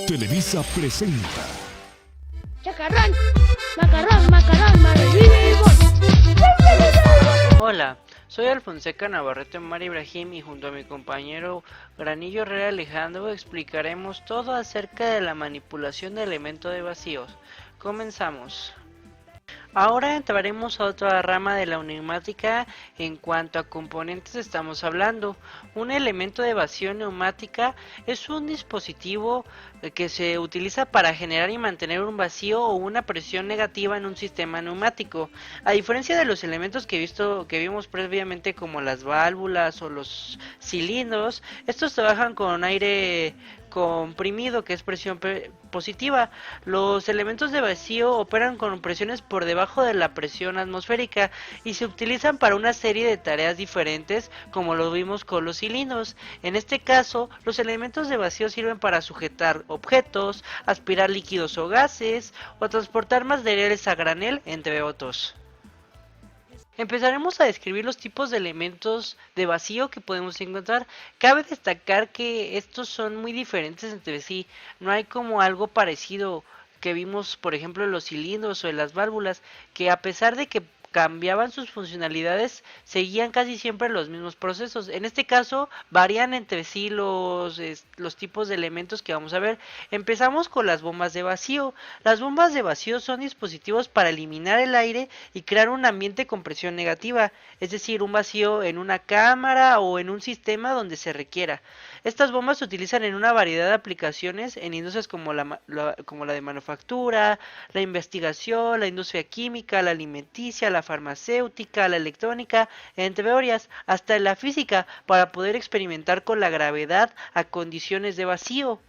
Televisa presenta. Chacarrón, macarrón, macarrón, marrón. Hola, soy Alfonseca Navarrete Mar Ibrahim y junto a mi compañero Granillo Herrera Alejandro explicaremos todo acerca de la manipulación de elementos de vacíos. Comenzamos. Ahora entraremos a otra rama de la neumática. En cuanto a componentes estamos hablando. Un elemento de vacío neumática es un dispositivo que se utiliza para generar y mantener un vacío o una presión negativa en un sistema neumático. A diferencia de los elementos que vimos previamente como las válvulas o los cilindros, estos trabajan con aire comprimido, que es presión positiva. Los elementos de vacío operan con presiones por debajo de la presión atmosférica y se utilizan para una serie de tareas diferentes, como lo vimos con los cilindros. En este caso, los elementos de vacío sirven para sujetar objetos, aspirar líquidos o gases, o transportar materiales a granel, entre otros. Empezaremos a describir los tipos de elementos de vacío que podemos encontrar. Cabe destacar que estos son muy diferentes entre sí. No hay como algo parecido que vimos, por ejemplo, en los cilindros o en las válvulas, que a pesar de que cambiaban sus funcionalidades, seguían casi siempre los mismos procesos. En este caso, varían entre sí los tipos de elementos que vamos a ver. Empezamos con las bombas de vacío. Las bombas de vacío son dispositivos para eliminar el aire y crear un ambiente con presión negativa, es decir, un vacío en una cámara o en un sistema donde se requiera. Estas bombas se utilizan en una variedad de aplicaciones en industrias como la de manufactura, la investigación, la industria química, la alimenticia, la farmacéutica, la electrónica, entre otras, hasta en la física, para poder experimentar con la gravedad a condiciones de vacío.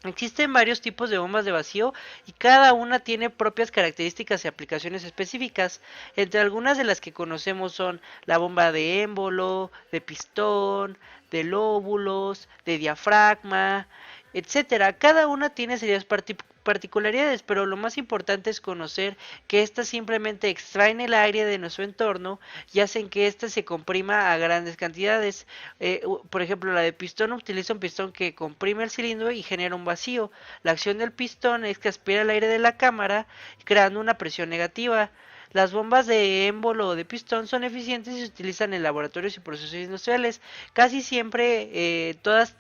Existen varios tipos de bombas de vacío y cada una tiene propias características y aplicaciones específicas. Entre algunas de las que conocemos son la bomba de émbolo, de pistón, de lóbulos, de diafragma, etcétera. Cada una tiene serias particularidades, pero lo más importante es conocer que estas simplemente extraen el aire de nuestro entorno y hacen que éste se comprima a grandes cantidades. Por ejemplo, la de pistón utiliza un pistón que comprime el cilindro y genera un vacío. La acción del pistón es que aspira el aire de la cámara, creando una presión negativa. Las bombas de émbolo o de pistón son eficientes y se utilizan en laboratorios y procesos industriales. Casi siempre todas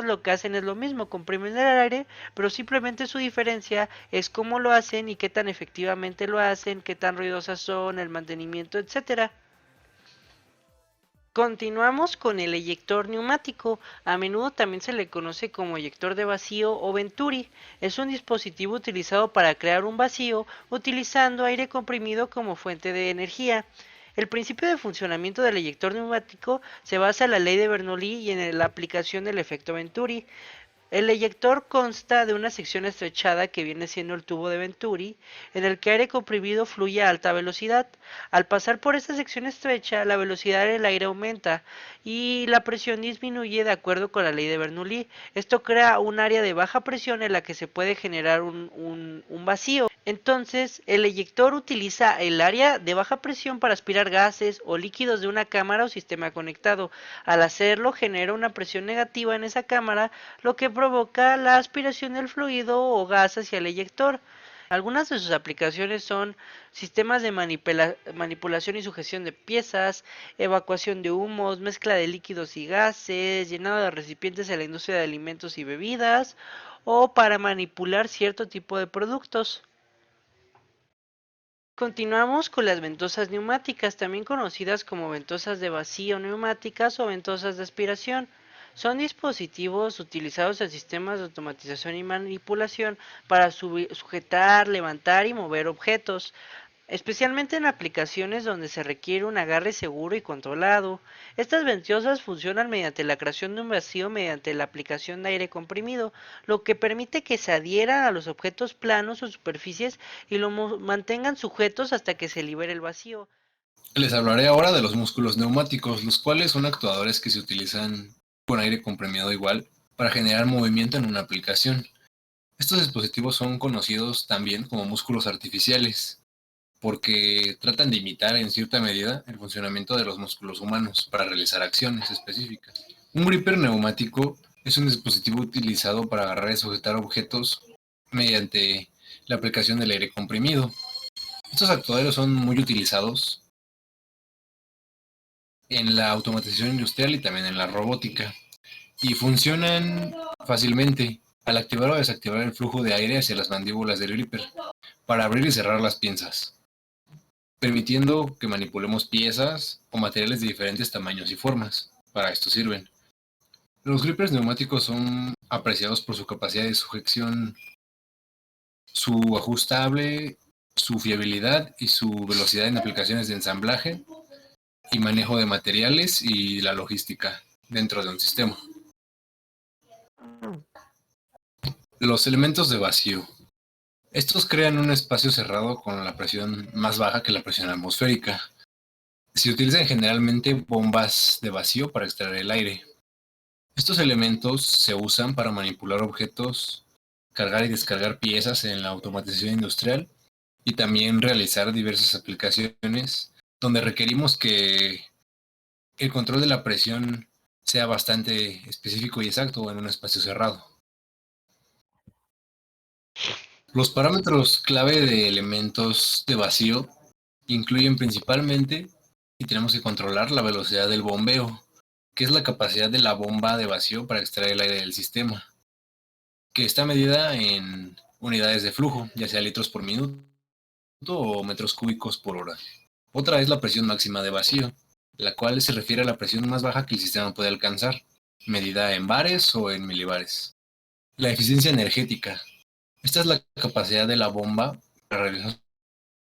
lo que hacen es lo mismo, comprimen el aire, pero simplemente su diferencia es cómo lo hacen y qué tan efectivamente lo hacen, qué tan ruidosas son, el mantenimiento, etcétera. Continuamos con el eyector neumático. A menudo también se le conoce como eyector de vacío o venturi. Es un dispositivo utilizado para crear un vacío utilizando aire comprimido como fuente de energía. El principio de funcionamiento del eyector neumático se basa en la ley de Bernoulli y en la aplicación del efecto Venturi. El eyector consta de una sección estrechada que viene siendo el tubo de Venturi, en el que aire comprimido fluye a alta velocidad. Al pasar por esta sección estrecha, la velocidad del aire aumenta y la presión disminuye de acuerdo con la ley de Bernoulli. Esto crea un área de baja presión en la que se puede generar un vacío. Entonces, el eyector utiliza el área de baja presión para aspirar gases o líquidos de una cámara o sistema conectado. Al hacerlo, genera una presión negativa en esa cámara, lo que provoca la aspiración del fluido o gas hacia el eyector. Algunas de sus aplicaciones son sistemas de manipulación y sujeción de piezas, evacuación de humos, mezcla de líquidos y gases, llenado de recipientes en la industria de alimentos y bebidas, o para manipular cierto tipo de productos. Continuamos con las ventosas neumáticas, también conocidas como ventosas de vacío neumáticas o ventosas de aspiración. Son dispositivos utilizados en sistemas de automatización y manipulación para sujetar, levantar y mover objetos, especialmente en aplicaciones donde se requiere un agarre seguro y controlado. Estas ventosas funcionan mediante la creación de un vacío mediante la aplicación de aire comprimido, lo que permite que se adhieran a los objetos planos o superficies y lo mantengan sujetos hasta que se libere el vacío. Les hablaré ahora de los músculos neumáticos, los cuales son actuadores que se utilizan con aire comprimido igual para generar movimiento en una aplicación. Estos dispositivos son conocidos también como músculos artificiales, porque tratan de imitar en cierta medida el funcionamiento de los músculos humanos para realizar acciones específicas. Un gripper neumático Es un dispositivo utilizado para agarrar y sujetar objetos mediante la aplicación del aire comprimido. Estos actuadores son muy utilizados en la automatización industrial y también en la robótica, y funcionan fácilmente al activar o desactivar el flujo de aire hacia las mandíbulas del gripper para abrir y cerrar las pinzas, permitiendo que manipulemos piezas o materiales de diferentes tamaños y formas. Para esto sirven. Los grippers neumáticos son apreciados por su capacidad de sujeción, su ajustable, su fiabilidad y su velocidad en aplicaciones de ensamblaje y manejo de materiales y la logística dentro de un sistema. Los elementos de vacío. Estos crean un espacio cerrado con la presión más baja que la presión atmosférica. Se utilizan generalmente bombas de vacío para extraer el aire. Estos elementos se usan para manipular objetos, cargar y descargar piezas en la automatización industrial y también realizar diversas aplicaciones donde requerimos que el control de la presión sea bastante específico y exacto en un espacio cerrado. Los parámetros clave de elementos de vacío incluyen principalmente, y tenemos que controlar la velocidad del bombeo, que es la capacidad de la bomba de vacío para extraer el aire del sistema, que está medida en unidades de flujo, ya sea litros por minuto o metros cúbicos por hora. Otra es la presión máxima de vacío, la cual se refiere a la presión más baja que el sistema puede alcanzar, medida en bares o en milibares. La eficiencia energética. Esta es la capacidad de la bomba para realizar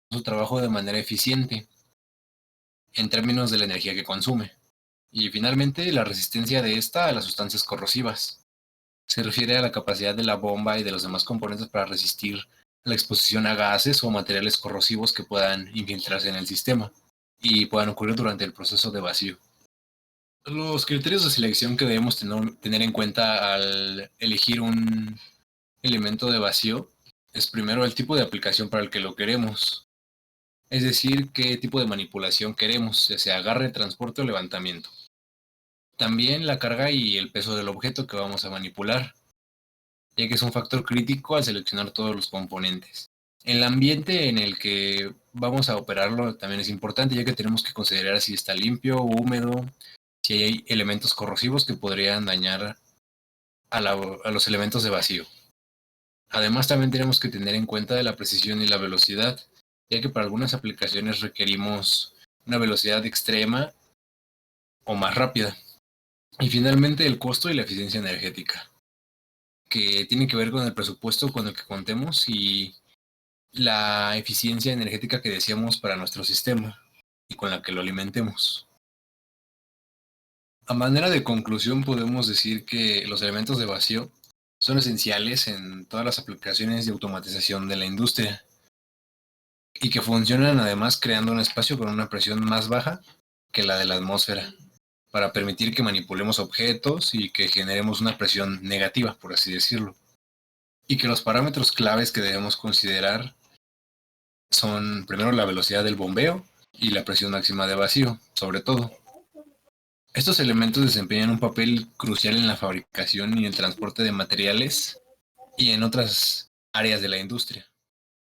su trabajo de manera eficiente en términos de la energía que consume. Y finalmente, la resistencia de esta a las sustancias corrosivas. Se refiere a la capacidad de la bomba y de los demás componentes para resistir la exposición a gases o materiales corrosivos que puedan infiltrarse en el sistema y puedan ocurrir durante el proceso de vacío. Los criterios de selección que debemos tener en cuenta al elegir un elemento de vacío es primero el tipo de aplicación para el que lo queremos, es decir, qué tipo de manipulación queremos, ya sea agarre, transporte o levantamiento. También la carga y el peso del objeto que vamos a manipular, ya que es un factor crítico al seleccionar todos los componentes. El ambiente en el que vamos a operarlo también es importante, ya que tenemos que considerar si está limpio o húmedo, si hay elementos corrosivos que podrían dañar a los elementos de vacío. Además, también tenemos que tener en cuenta de la precisión y la velocidad, ya que para algunas aplicaciones requerimos una velocidad extrema o más rápida. Y finalmente, el costo y la eficiencia energética, que tiene que ver con el presupuesto con el que contemos y la eficiencia energética que deseamos para nuestro sistema y con la que lo alimentemos. A manera de conclusión, podemos decir que los elementos de vacío son esenciales en todas las aplicaciones de automatización de la industria y que funcionan además creando un espacio con una presión más baja que la de la atmósfera, para permitir que manipulemos objetos y que generemos una presión negativa, por así decirlo. Y que los parámetros claves que debemos considerar son primero la velocidad del bombeo y la presión máxima de vacío, sobre todo. Estos elementos desempeñan un papel crucial en la fabricación y el transporte de materiales y en otras áreas de la industria.